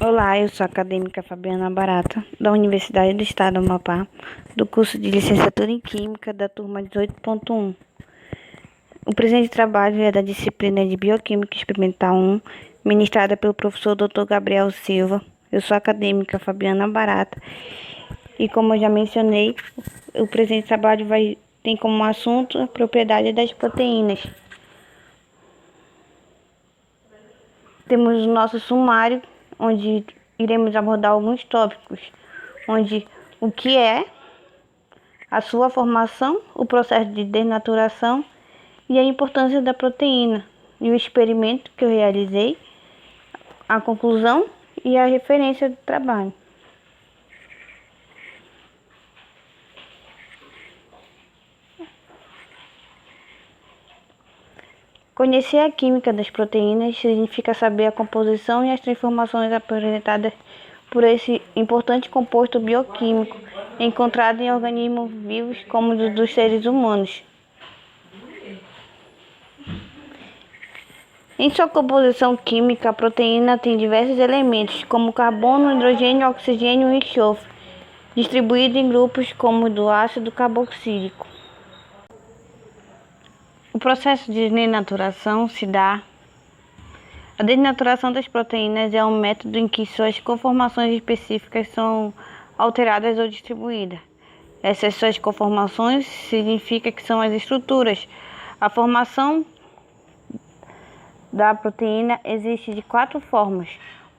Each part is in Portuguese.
Olá, eu sou a acadêmica Fabiana Barata, da Universidade do Estado do Amapá, do curso de Licenciatura em Química, da turma 18.1. O presente trabalho é da disciplina de Bioquímica Experimental 1, ministrada pelo professor Dr. Gabriel Silva. Eu sou a acadêmica Fabiana Barata e, como eu já mencionei, o presente trabalho tem como assunto a propriedade das proteínas. Temos o nosso sumário, onde iremos abordar alguns tópicos, onde o que é a sua formação, o processo de desnaturação e a importância da proteína, e o experimento que eu realizei, a conclusão e a referência do trabalho. Conhecer a química das proteínas significa saber a composição e as transformações apresentadas por esse importante composto bioquímico encontrado em organismos vivos como os dos seres humanos. Em sua composição química, a proteína tem diversos elementos, como carbono, hidrogênio, oxigênio e enxofre, distribuídos em grupos como o do ácido carboxílico. O processo de desnaturação se dá. A desnaturação das proteínas é um método em que suas conformações específicas são alteradas ou distribuídas. Essas suas conformações significam que são as estruturas. A formação da proteína existe de 4 formas,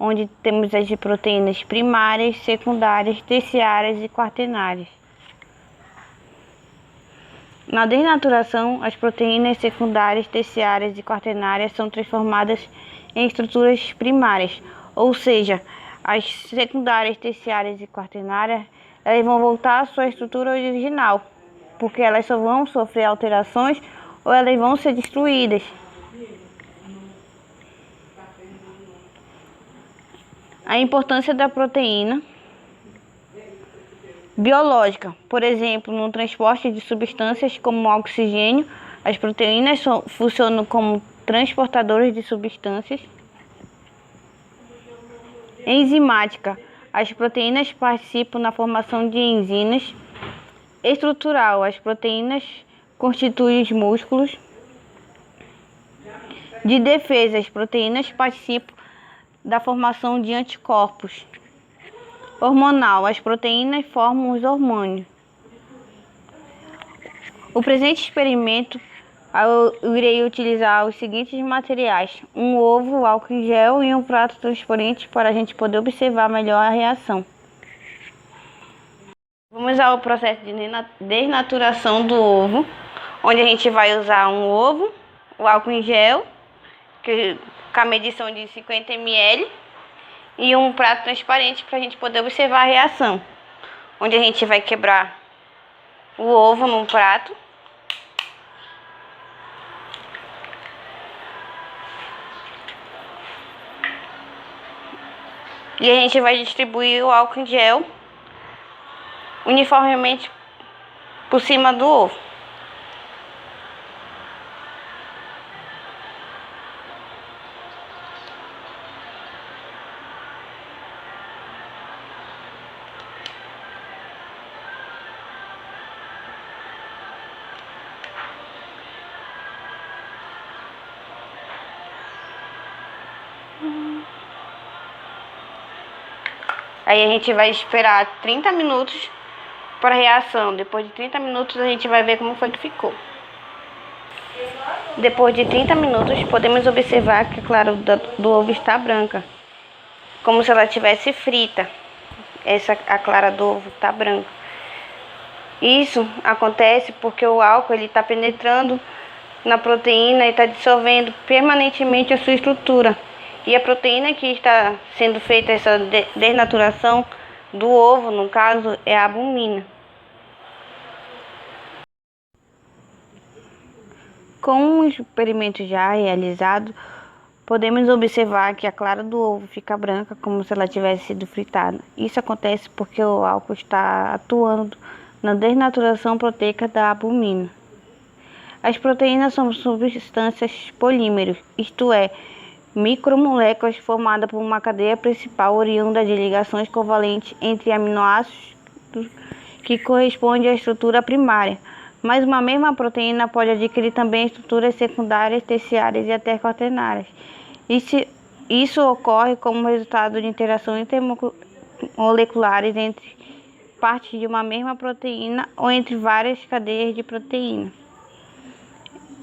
onde temos as de proteínas primárias, secundárias, terciárias e quaternárias. Na desnaturação, as proteínas secundárias, terciárias e quaternárias são transformadas em estruturas primárias, ou seja, as secundárias, terciárias e quaternárias elas vão voltar à sua estrutura original, porque elas só vão sofrer alterações ou elas vão ser destruídas. A importância da proteína biológica, por exemplo, no transporte de substâncias como o oxigênio, as proteínas funcionam como transportadores de substâncias. Enzimática, as proteínas participam na formação de enzimas. Estrutural, as proteínas constituem os músculos. De defesa, as proteínas participam da formação de anticorpos. Hormonal, as proteínas formam os hormônios. O presente experimento, eu irei utilizar os seguintes materiais: um ovo, álcool em gel e um prato transparente para a gente poder observar melhor a reação. Vamos ao processo de desnaturação do ovo, onde a gente vai usar um ovo, o álcool em gel, com a medição de 50 ml, e um prato transparente para a gente poder observar a reação, onde a gente vai quebrar o ovo num prato. E a gente vai distribuir o álcool em gel uniformemente por cima do ovo. Aí a gente vai esperar 30 minutos para a reação. Depois de 30 minutos a gente vai ver como foi que ficou. Depois de 30 minutos podemos observar que a clara do ovo está branca, como se ela tivesse frita. A clara do ovo está branca. Isso acontece porque o álcool está penetrando na proteína e está dissolvendo permanentemente a sua estrutura. E a proteína que está sendo feita essa desnaturação do ovo, no caso, é a albumina. Com um experimento já realizado, podemos observar que a clara do ovo fica branca, como se ela tivesse sido fritada. Isso acontece porque o álcool está atuando na desnaturação proteica da albumina. As proteínas são substâncias polímeros, isto é, micromoléculas formadas por uma cadeia principal oriunda de ligações covalentes entre aminoácidos que corresponde à estrutura primária. Mas uma mesma proteína pode adquirir também estruturas secundárias, terciárias e até quaternárias. Isso ocorre como resultado de interações intermoleculares entre partes de uma mesma proteína ou entre várias cadeias de proteína.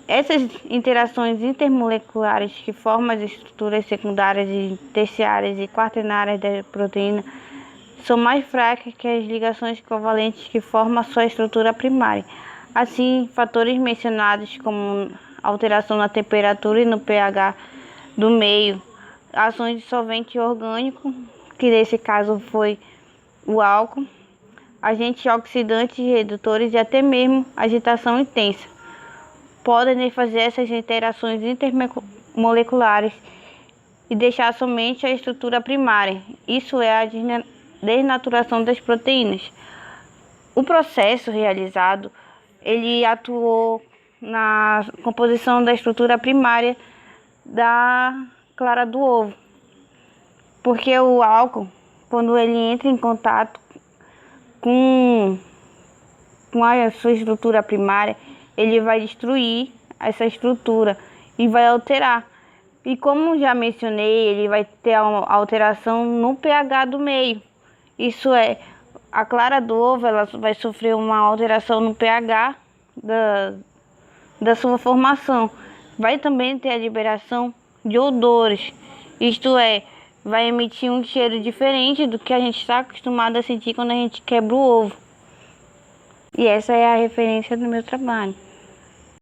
Essas interações intermoleculares que formam as estruturas secundárias, terciárias e quaternárias da proteína são mais fracas que as ligações covalentes que formam a sua estrutura primária. Assim, fatores mencionados como alteração na temperatura e no pH do meio, ações de solvente orgânico, que nesse caso foi o álcool, agentes oxidantes, redutores e até mesmo agitação intensa, podem fazer essas interações intermoleculares e deixar somente a estrutura primária. Isso é a desnaturação das proteínas. O processo realizado, ele atuou na composição da estrutura primária da clara do ovo, porque o álcool, quando ele entra em contato com a sua estrutura primária, ele vai destruir essa estrutura e vai alterar. E como já mencionei, ele vai ter uma alteração no pH do meio. Isso é, a clara do ovo ela vai sofrer uma alteração no pH da sua formação. Vai também ter a liberação de odores. Isto é, vai emitir um cheiro diferente do que a gente está acostumado a sentir quando a gente quebra o ovo. E essa é a referência do meu trabalho.